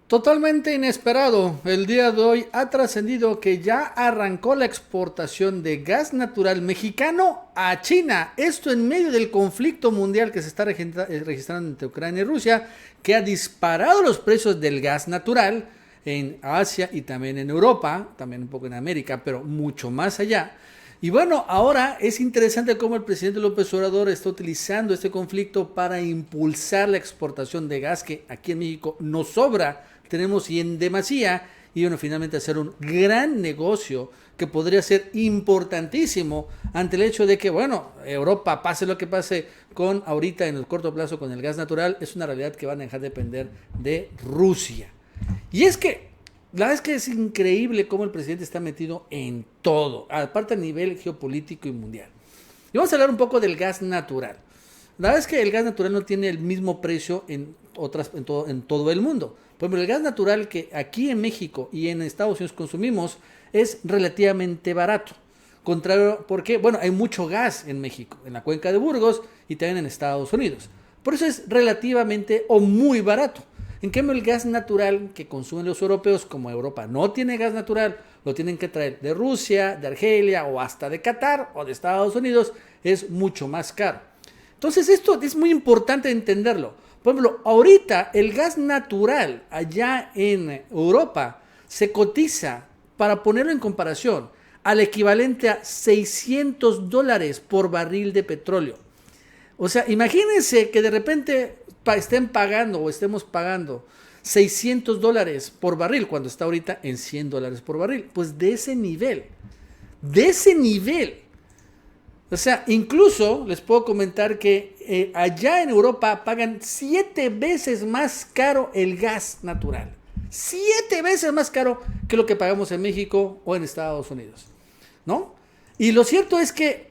Totalmente inesperado, el día de hoy ha trascendido que ya arrancó la exportación de gas natural mexicano a China. Esto en medio del conflicto mundial que se está registrando entre Ucrania y Rusia, que ha disparado los precios del gas natural en Asia y también en Europa, también un poco en América, pero mucho más allá. Y bueno, ahora es interesante cómo el presidente López Obrador está utilizando este conflicto para impulsar la exportación de gas que aquí en México nos sobra, tenemos y en demasía, y bueno, finalmente hacer un gran negocio que podría ser importantísimo ante el hecho de que, bueno, Europa, pase lo que pase con ahorita en el corto plazo con el gas natural, es una realidad que van a dejar de depender de Rusia. Y es que la verdad es que es increíble cómo el presidente está metido en todo, aparte a nivel geopolítico y mundial. Y vamos a hablar un poco del gas natural. La verdad es que el gas natural no tiene el mismo precio en todo el mundo. Por ejemplo, el gas natural que aquí en México y en Estados Unidos consumimos es relativamente barato. Contrario, porque, bueno, hay mucho gas en México, en la cuenca de Burgos y también en Estados Unidos. Por eso es relativamente o muy barato. En cambio, el gas natural que consumen los europeos, como Europa no tiene gas natural, lo tienen que traer de Rusia, de Argelia o hasta de Qatar o de Estados Unidos, es mucho más caro. Entonces, esto es muy importante entenderlo. Por ejemplo, ahorita el gas natural allá en Europa se cotiza, para ponerlo en comparación, al equivalente a $600 por barril de petróleo. O sea, imagínense que de repente estén pagando o estemos pagando $600 por barril cuando está ahorita en $100 por barril. Pues de ese nivel, de ese nivel. O sea, incluso les puedo comentar que allá en Europa pagan 7 veces más caro el gas natural. 7 veces más caro que lo que pagamos en México o en Estados Unidos, ¿no? Y lo cierto es que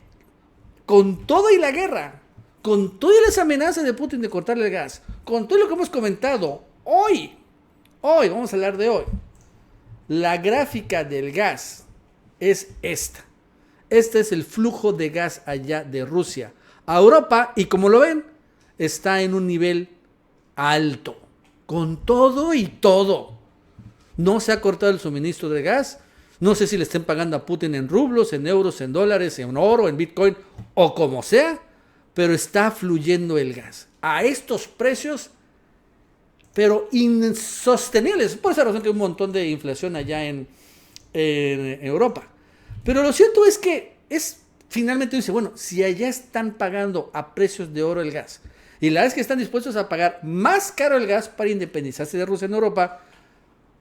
con todo y la guerra, con todas las amenazas de Putin de cortarle el gas, con todo lo que hemos comentado, vamos a hablar de hoy, la gráfica del gas es esta. Este es el flujo de gas allá de Rusia a Europa y como lo ven, está en un nivel alto, con todo y todo. No se ha cortado el suministro de gas. No sé si le estén pagando a Putin en rublos, en euros, en dólares, en oro, en Bitcoin o como sea, pero está fluyendo el gas a estos precios, pero insostenibles. Por esa razón que hay un montón de inflación allá en Europa. Pero lo cierto es que finalmente dice, bueno, si allá están pagando a precios de oro el gas, y la verdad es que están dispuestos a pagar más caro el gas para independizarse de Rusia en Europa,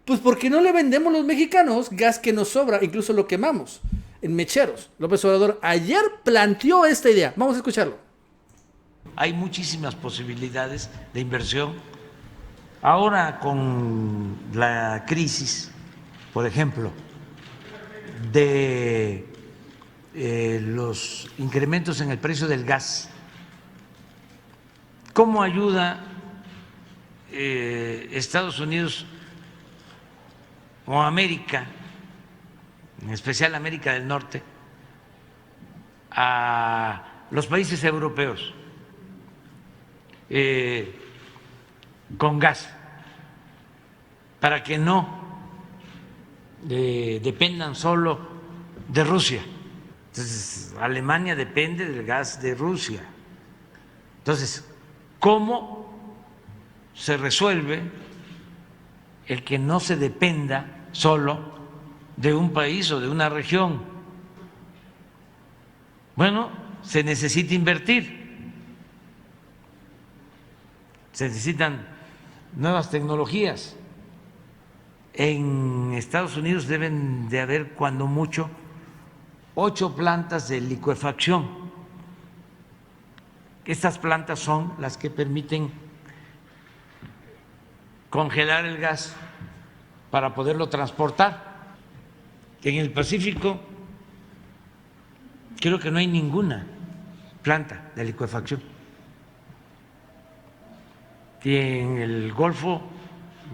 pues ¿por qué no le vendemos los mexicanos gas que nos sobra? Incluso lo quemamos en mecheros. López Obrador ayer planteó esta idea. Vamos a escucharlo. Hay muchísimas posibilidades de inversión. Ahora con la crisis, por ejemplo, de los incrementos en el precio del gas, ¿cómo ayuda Estados Unidos o América, en especial América del Norte, a los países europeos con gas, para que no dependan solo de Rusia? Entonces, Alemania depende del gas de Rusia. Entonces, ¿cómo se resuelve el que no se dependa solo de un país o de una región? Bueno, se necesita invertir, se necesitan nuevas tecnologías. En Estados Unidos deben de haber cuando mucho 8 plantas de licuefacción. Estas plantas son las que permiten congelar el gas para poderlo transportar. En el Pacífico creo que no hay ninguna planta de licuefacción. Y en el Golfo,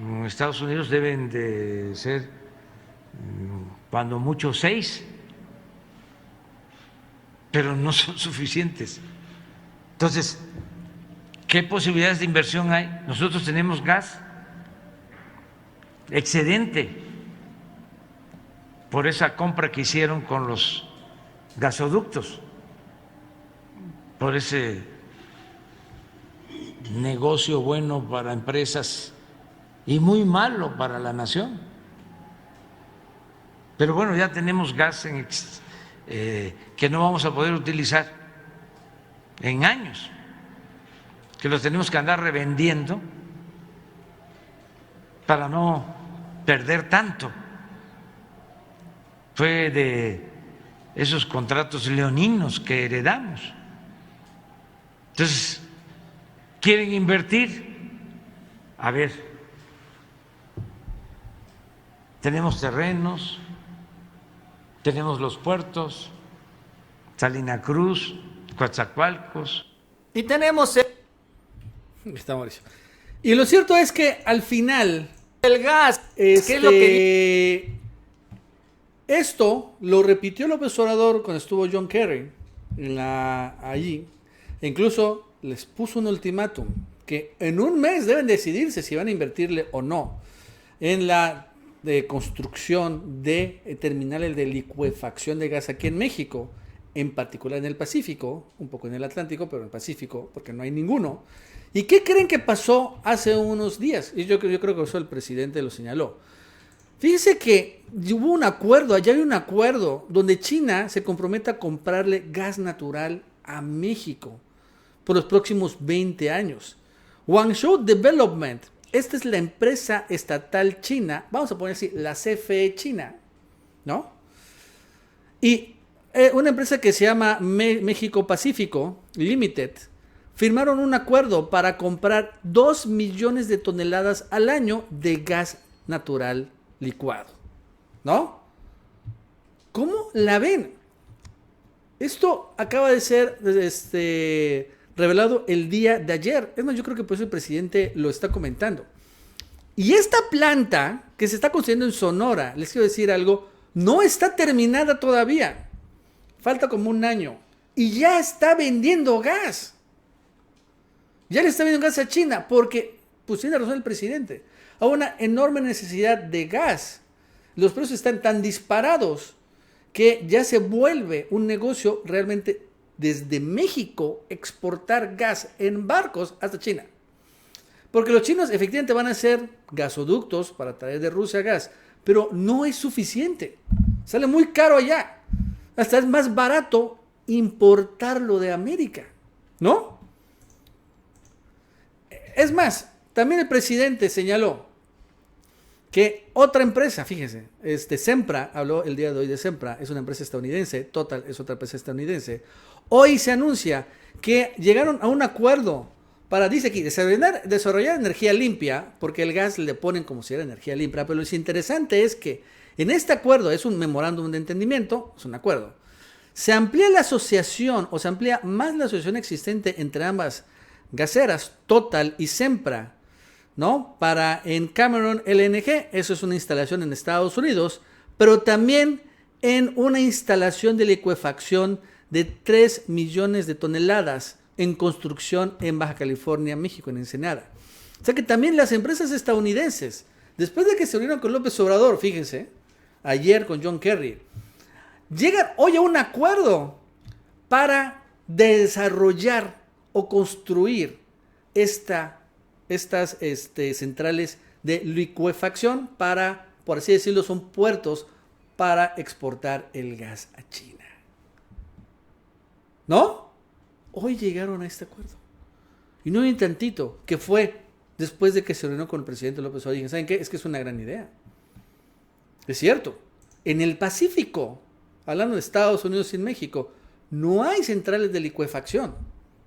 en Estados Unidos, deben de ser cuando mucho 6, pero no son suficientes. Entonces, ¿qué posibilidades de inversión hay? Nosotros tenemos gas excedente por esa compra que hicieron con los gasoductos, por ese negocio bueno para empresas y muy malo para la nación. Pero bueno, ya tenemos gas que no vamos a poder utilizar en años, que los tenemos que andar revendiendo para no perder tanto. Fue de esos contratos leoninos que heredamos. Entonces, ¿quieren invertir? A ver, tenemos terrenos, tenemos los puertos, Salina Cruz, Coatzacoalcos. Y tenemos Está Mauricio. Y lo cierto es que al final, el gas. ¿Qué es lo que esto lo repitió López Obrador cuando estuvo John Kerry allí. E incluso les puso un ultimátum que en un mes deben decidirse si van a invertirle o no en la construcción de terminales de licuefacción de gas aquí en México, en particular en el Pacífico, un poco en el Atlántico, pero en el Pacífico, porque no hay ninguno. ¿Y qué creen que pasó hace unos días? Y yo creo que eso el presidente lo señaló. Fíjense que hubo un acuerdo, allá hay un acuerdo donde China se compromete a comprarle gas natural a México por los próximos 20 años. Guangzhou Development, esta es la empresa estatal china, vamos a poner así, la CFE China, ¿no? Y una empresa que se llama México Pacífico Limited, firmaron un acuerdo para comprar 2 millones de toneladas al año de gas natural licuado, ¿no? ¿Cómo la ven? Esto acaba de ser revelado el día de ayer. Es más, yo creo que por eso el presidente lo está comentando. Y esta planta que se está construyendo en Sonora, les quiero decir algo, no está terminada todavía. Falta como un año. Y ya está vendiendo gas. Ya le está vendiendo gas a China porque, pues tiene razón el presidente, hay una enorme necesidad de gas. Los precios están tan disparados que ya se vuelve un negocio realmente desde México exportar gas en barcos hasta China. Porque los chinos efectivamente van a hacer gasoductos para traer de Rusia gas, pero no es suficiente. Sale muy caro allá. Hasta es más barato importarlo de América, ¿no? Es más, también el presidente señaló que otra empresa, fíjense, Sempra, habló el día de hoy de Sempra, es una empresa estadounidense, Total es otra empresa estadounidense. Hoy se anuncia que llegaron a un acuerdo para, dice aquí, desarrollar energía limpia, porque el gas le ponen como si era energía limpia, pero lo interesante es que en este acuerdo, es un memorándum de entendimiento, es un acuerdo, se amplía la asociación, o se amplía más la asociación existente entre ambas gaseras, Total y Sempra, ¿no? Para en Cameron LNG, eso es una instalación en Estados Unidos, pero también en una instalación de licuefacción de 3 millones de toneladas en construcción en Baja California, México, en Ensenada. O sea que también las empresas estadounidenses, después de que se unieron con López Obrador, fíjense, ayer con John Kerry, llegan hoy a un acuerdo para desarrollar o construir estas centrales de licuefacción para, por así decirlo, son puertos para exportar el gas a China. ¿No? Hoy llegaron a este acuerdo. Y no hay un tantito, que fue después de que se reunió con el presidente López Obrador. ¿Saben qué? Es que es una gran idea. Es cierto. En el Pacífico, hablando de Estados Unidos y México, no hay centrales de licuefacción.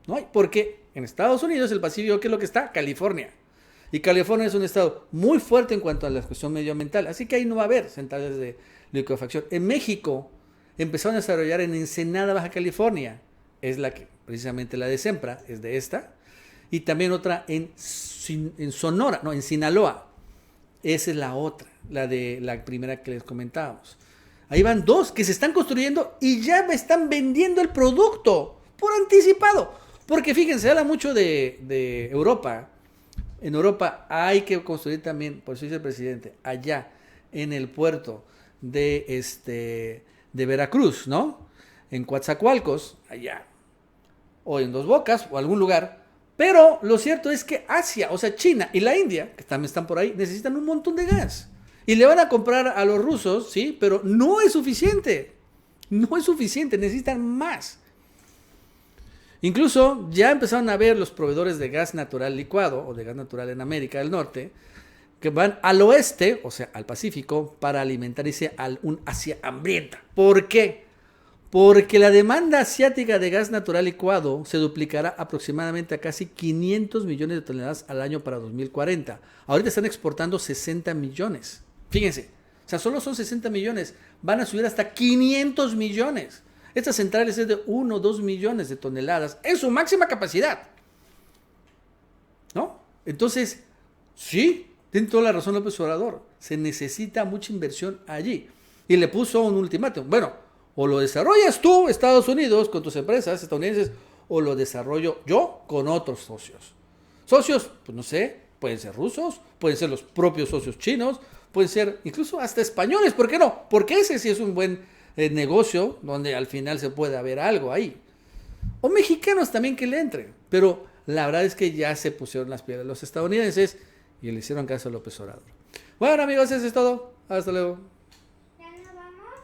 No hay, porque en Estados Unidos, el Pacífico, ¿qué es lo que está? California. Y California es un estado muy fuerte en cuanto a la cuestión medioambiental. Así que ahí no va a haber centrales de licuefacción. En México empezaron a desarrollar en Ensenada, Baja California. Es la que, precisamente la de Sempra, es de esta. Y también otra en Sonora, no, en Sinaloa. Esa es la otra, la de la primera que les comentábamos. Ahí van dos que se están construyendo y ya me están vendiendo el producto por anticipado. Porque fíjense, se habla mucho de Europa. En Europa hay que construir también, por eso dice el presidente, allá en el puerto de Veracruz, ¿no? En Coatzacoalcos, allá, o en Dos Bocas, o algún lugar. Pero lo cierto es que Asia, o sea, China y la India, que también están por ahí, necesitan un montón de gas. Y le van a comprar a los rusos, ¿sí? Pero no es suficiente. No es suficiente, necesitan más. Incluso ya empezaron a ver los proveedores de gas natural licuado o de gas natural en América del Norte que van al oeste, o sea, al Pacífico, para alimentar un Asia hambrienta. ¿Por qué? Porque la demanda asiática de gas natural licuado se duplicará aproximadamente a casi 500 millones de toneladas al año para 2040. Ahorita están exportando 60 millones. Fíjense, o sea, solo son 60 millones. Van a subir hasta 500 millones. Estas centrales es de 1 o 2 millones de toneladas en su máxima capacidad. ¿No? Entonces, sí, tiene toda la razón López Obrador. Se necesita mucha inversión allí. Y le puso un ultimátum. Bueno, o lo desarrollas tú, Estados Unidos, con tus empresas estadounidenses, o lo desarrollo yo con otros socios. Socios, pues no sé, pueden ser rusos, pueden ser los propios socios chinos, pueden ser incluso hasta españoles, ¿por qué no? Porque ese sí es un buen negocio donde al final se puede haber algo ahí. O mexicanos también que le entren. Pero la verdad es que ya se pusieron las piedras los estadounidenses y le hicieron caso a López Obrador. Bueno, amigos, eso es todo. Hasta luego.